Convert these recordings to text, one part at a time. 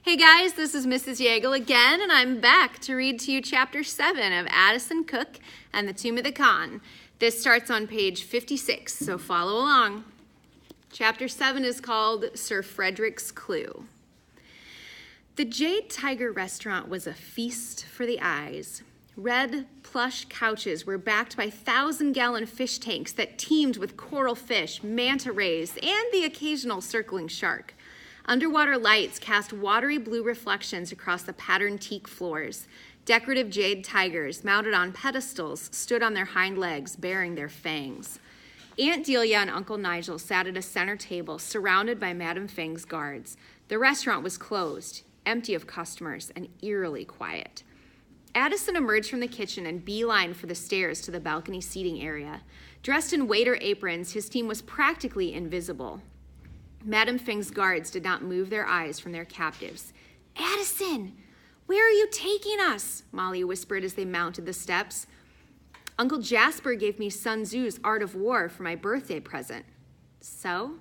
Hey guys, this is Mrs. Yeagle again, and I'm back to read to you Chapter 7 of Addison Cooke and the Tomb of the Khan. This starts on page 56, so follow along. Chapter 7 is called Sir Frederick's Clue. The Jade Tiger restaurant was a feast for the eyes. Red plush couches were backed by 1,000-gallon fish tanks that teemed with coral fish, manta rays, and the occasional circling shark. Underwater lights cast watery blue reflections across the patterned teak floors. Decorative jade tigers, mounted on pedestals, stood on their hind legs, baring their fangs. Aunt Delia and Uncle Nigel sat at a center table, surrounded by Madame Feng's guards. The restaurant was closed, empty of customers, and eerily quiet. Addison emerged from the kitchen and beelined for the stairs to the balcony seating area. Dressed in waiter aprons, his team was practically invisible. Madame Feng's guards did not move their eyes from their captives. "Addison, where are you taking us?" Molly whispered as they mounted the steps. "Uncle Jasper gave me Sun Tzu's Art of War for my birthday present." "So?"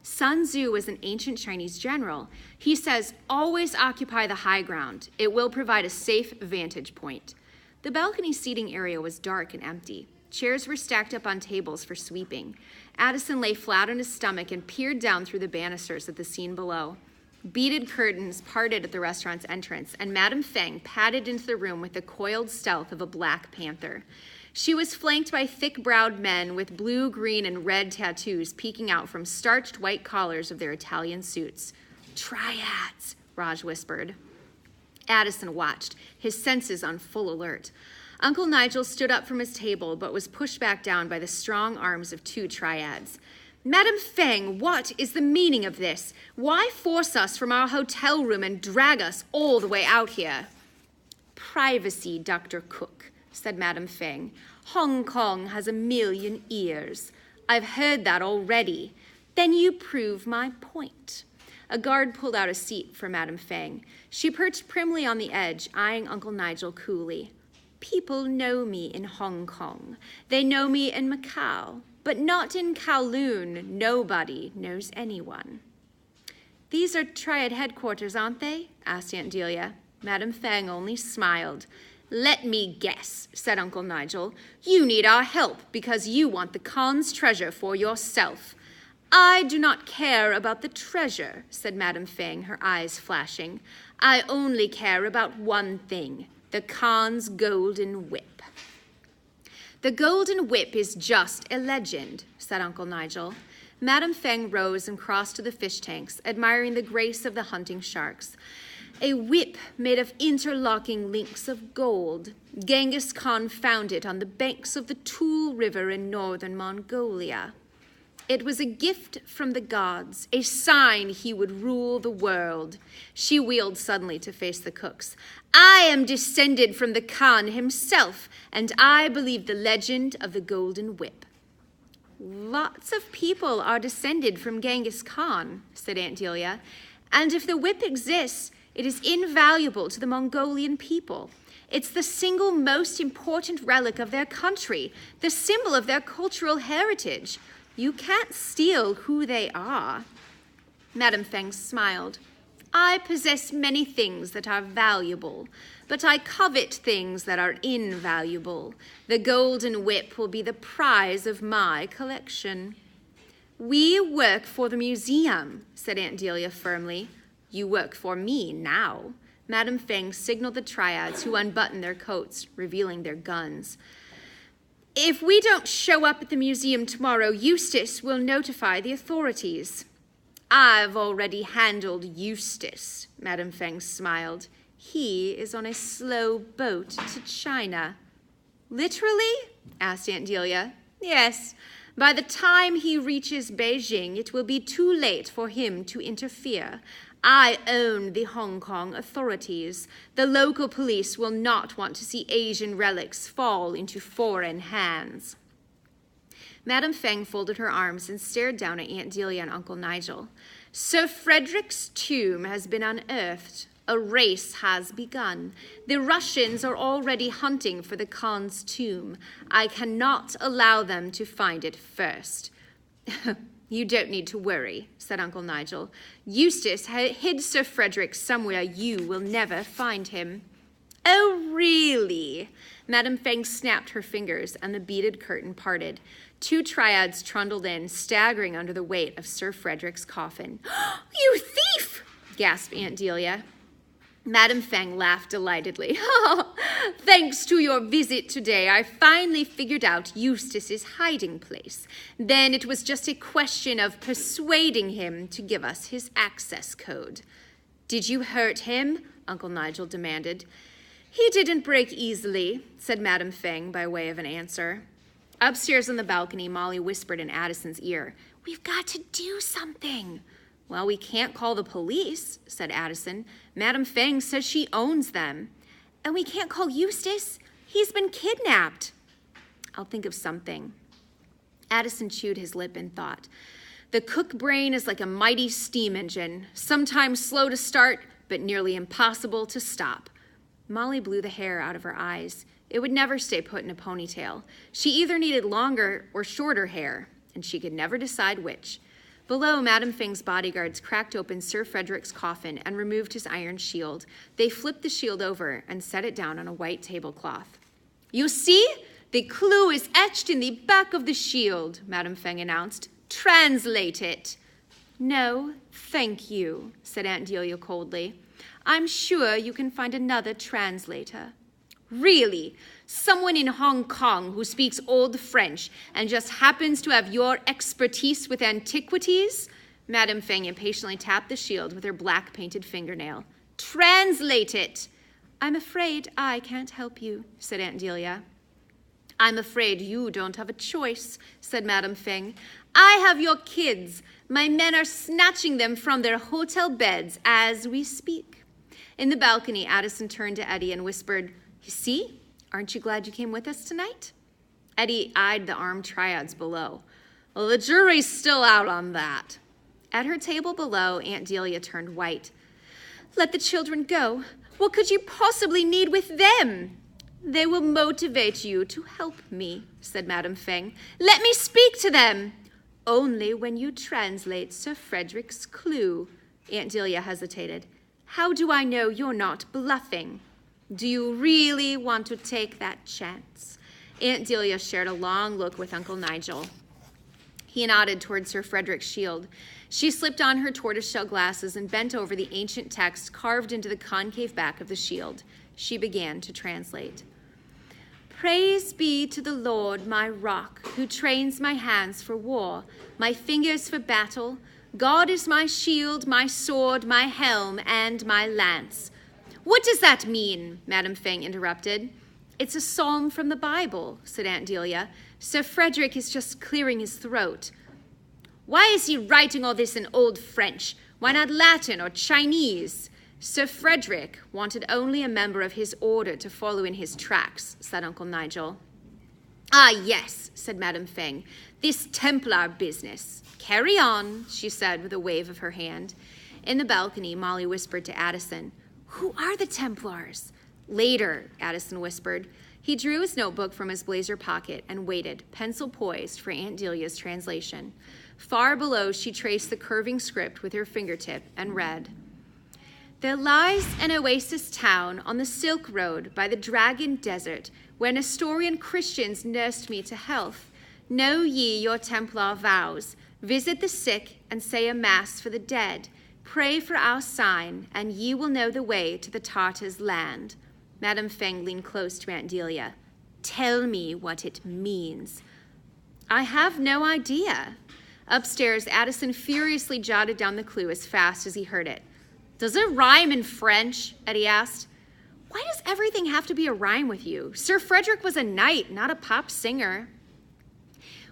"Sun Tzu was an ancient Chinese general. He says, always occupy the high ground. It will provide a safe vantage point." The balcony seating area was dark and empty. Chairs were stacked up on tables for sweeping. Addison lay flat on his stomach and peered down through the banisters at the scene below. Beaded curtains parted at the restaurant's entrance, and Madame Feng padded into the room with the coiled stealth of a black panther. She was flanked by thick-browed men with blue, green, and red tattoos peeking out from starched white collars of their Italian suits. "Triads," Raj whispered. Addison watched, his senses on full alert. Uncle Nigel stood up from his table, but was pushed back down by the strong arms of two triads. "Madame Feng, what is the meaning of this? Why force us from our hotel room and drag us all the way out here?" "Privacy, Dr. Cooke," said Madame Feng. "Hong Kong has 1,000,000 ears. I've heard that already. Then you prove my point." A guard pulled out a seat for Madame Feng. She perched primly on the edge, eyeing Uncle Nigel coolly. "People know me in Hong Kong. They know me in Macau. But not in Kowloon. Nobody knows anyone." "These are Triad headquarters, aren't they?" asked Aunt Delia. Madame Feng only smiled. "Let me guess," said Uncle Nigel. "You need our help because you want the Khan's treasure for yourself." "I do not care about the treasure," said Madame Feng, her eyes flashing. "I only care about one thing, the Khan's golden whip." "The golden whip is just a legend," said Uncle Nigel. Madame Feng rose and crossed to the fish tanks, admiring the grace of the hunting sharks. "A whip made of interlocking links of gold. Genghis Khan found it on the banks of the Tool River in northern Mongolia. It was a gift from the gods, a sign he would rule the world." She wheeled suddenly to face the Cookes. "I am descended from the Khan himself, and I believe the legend of the golden whip." "Lots of people are descended from Genghis Khan," said Aunt Delia. "And if the whip exists, it is invaluable to the Mongolian people. It's the single most important relic of their country, the symbol of their cultural heritage. You can't steal who they are." Madame Feng smiled. "I possess many things that are valuable, but I covet things that are invaluable. The golden whip will be the prize of my collection." "We work for the museum," said Aunt Delia firmly. "You work for me now." Madame Feng signaled the triads, who unbuttoned their coats, revealing their guns. "If we don't show up at the museum tomorrow, Eustace will notify the authorities." "I've already handled Eustace," Madame Feng smiled. "He is on a slow boat to China." "Literally?" asked Aunt Delia. "Yes. By the time he reaches Beijing, it will be too late for him to interfere. I own the Hong Kong authorities. The local police will not want to see Asian relics fall into foreign hands." Madame Feng folded her arms and stared down at Aunt Delia and Uncle Nigel. "Sir Frederick's tomb has been unearthed. A race has begun. The Russians are already hunting for the Khan's tomb. I cannot allow them to find it first." You don't need to worry, said Uncle Nigel. Eustace hid Sir Frederick somewhere you will never find him. Oh, really? Madame Fang snapped her fingers, and the beaded curtain parted. 2 triads trundled in, staggering under the weight of Sir Frederick's coffin. You thief! gasped Aunt Delia. Madame Fang laughed delightedly. Oh, thanks to your visit today, I finally figured out Eustace's hiding place. Then it was just a question of persuading him to give us his access code. Did you hurt him? Uncle Nigel demanded. He didn't break easily, said Madame Fang by way of an answer. Upstairs on the balcony, Molly whispered in Addison's ear, We've got to do something. Well, we can't call the police, said Addison. Madame Fang says she owns them. And we can't call Eustace. He's been kidnapped. I'll think of something. Addison chewed his lip in thought. The Cooke brain is like a mighty steam engine, sometimes slow to start, but nearly impossible to stop. Molly blew the hair out of her eyes. It would never stay put in a ponytail. She either needed longer or shorter hair, and she could never decide which. Below, Madame Fang's bodyguards cracked open Sir Frederick's coffin and removed his iron shield. They flipped the shield over and set it down on a white tablecloth. You see? The clue is etched in the back of the shield, Madame Fang announced. Translate it. No, thank you, said Aunt Delia coldly. I'm sure you can find another translator. Really? Someone in Hong Kong who speaks Old French and just happens to have your expertise with antiquities? Madame Fang impatiently tapped the shield with her black-painted fingernail. Translate it! I'm afraid I can't help you, said Aunt Delia. I'm afraid you don't have a choice, said Madame Fang. I have your kids. My men are snatching them from their hotel beds as we speak. In the balcony, Addison turned to Eddie and whispered, You see? Aren't you glad you came with us tonight? Eddie eyed the armed triads below. Well, the jury's still out on that. At her table below, Aunt Delia turned white. Let the children go. What could you possibly need with them? They will motivate you to help me, said Madame Fang. Let me speak to them. Only when you translate Sir Frederick's clue. Aunt Delia hesitated. How do I know you're not bluffing? Do you really want to take that chance? Aunt Delia shared a long look with Uncle Nigel. He nodded toward Sir Frederick's shield. She slipped on her tortoiseshell glasses and bent over the ancient text carved into the concave back of the shield. She began to translate. Praise be to the Lord, my rock, who trains my hands for war, my fingers for battle. God is my shield, my sword, my helm, and my lance. What does that mean? Madame Fang interrupted. It's a psalm from the Bible, said Aunt Delia. Sir Frederick is just clearing his throat. Why is he writing all this in Old French? Why not Latin or Chinese? Sir Frederick wanted only a member of his order to follow in his tracks, said Uncle Nigel. Ah, yes, said Madame Fang, this Templar business. Carry on, she said with a wave of her hand. In the balcony, Molly whispered to Addison, Who are the Templars? Later, Addison whispered. He drew his notebook from his blazer pocket and waited, pencil poised, for Aunt Delia's translation. Far below, she traced the curving script with her fingertip and read, There lies an oasis town on the Silk Road by the Dragon Desert, where Nestorian Christians nursed me to health. Know ye your Templar vows. Visit the sick and say a mass for the dead. Pray for our sign, and ye will know the way to the Tartars' land. Madame Fang leaned close to Aunt Delia. Tell me what it means. I have no idea. Upstairs, Addison furiously jotted down the clue as fast as he heard it. Does it rhyme in French? Eddie asked. Why does everything have to be a rhyme with you? Sir Frederick was a knight, not a pop singer.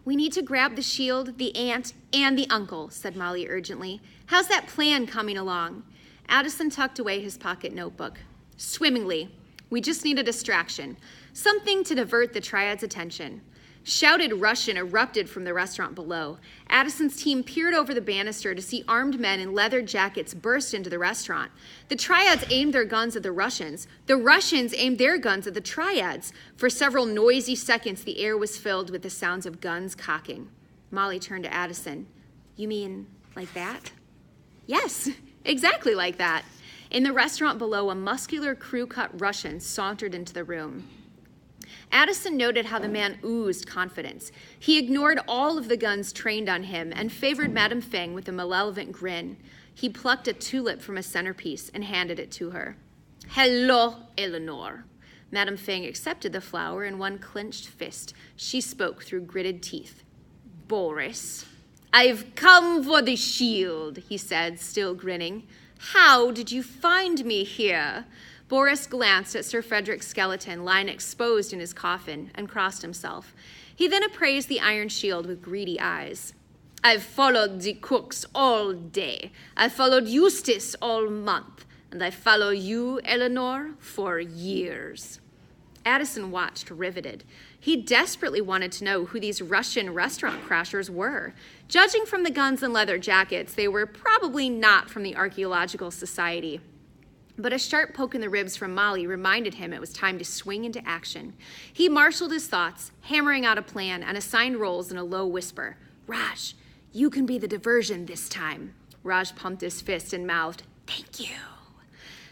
We need to grab the shield, the aunt, and the uncle, said Molly urgently. How's that plan coming along? Addison tucked away his pocket notebook. Swimmingly. We just need a distraction. Something to divert the triad's attention. Shouted Russian erupted from the restaurant below. Addison's team peered over the banister to see armed men in leather jackets burst into the restaurant. The triads aimed their guns at the Russians. The Russians aimed their guns at the triads. For several noisy seconds, the air was filled with the sounds of guns cocking. Molly turned to Addison. You mean like that? Yes, exactly like that. In the restaurant below, a muscular, crew-cut Russian sauntered into the room. Addison noted how the man oozed confidence. He ignored all of the guns trained on him and favored Madame Feng with a malevolent grin. He plucked a tulip from a centerpiece and handed it to her. "Hello, Eleanor." Madame Feng accepted the flower in one clenched fist. She spoke through gritted teeth. "Boris." "I've come for the shield," he said, still grinning. "How did you find me here?" Boris glanced at Sir Frederick's skeleton lying exposed in his coffin and crossed himself. He then appraised the iron shield with greedy eyes. "I've followed the Cookes all day. I followed Eustace all month. And I follow you, Eleanor, for years." Addison watched, riveted. He desperately wanted to know who these Russian restaurant crashers were. Judging from the guns and leather jackets, they were probably not from the Archaeological Society. But a sharp poke in the ribs from Molly reminded him it was time to swing into action. He marshaled his thoughts, hammering out a plan, and assigned roles in a low whisper. "Raj, you can be the diversion this time." Raj pumped his fist and mouthed, "Thank you."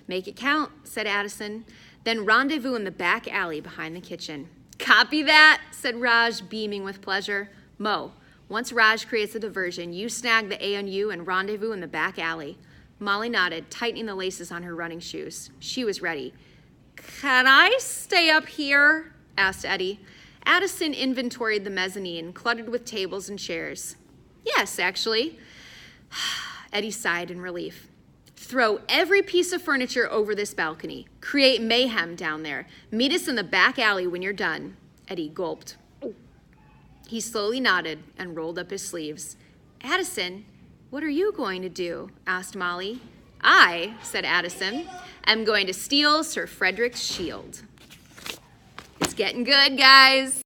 "Make it count," said Addison. "Then rendezvous in the back alley behind the kitchen." "Copy that," said Raj, beaming with pleasure. "Mo, once Raj creates a diversion, you snag the ANU and rendezvous in the back alley." Molly nodded, tightening the laces on her running shoes. She was ready. "Can I stay up here?" asked Eddie. Addison inventoried the mezzanine, cluttered with tables and chairs. "Yes, actually." Eddie sighed in relief. "Throw every piece of furniture over this balcony. Create mayhem down there. Meet us in the back alley when you're done." Eddie gulped. He slowly nodded and rolled up his sleeves. "Addison, what are you going to do?" asked Molly. "I," said Addison, "am going to steal Sir Frederick's shield." It's getting good, guys.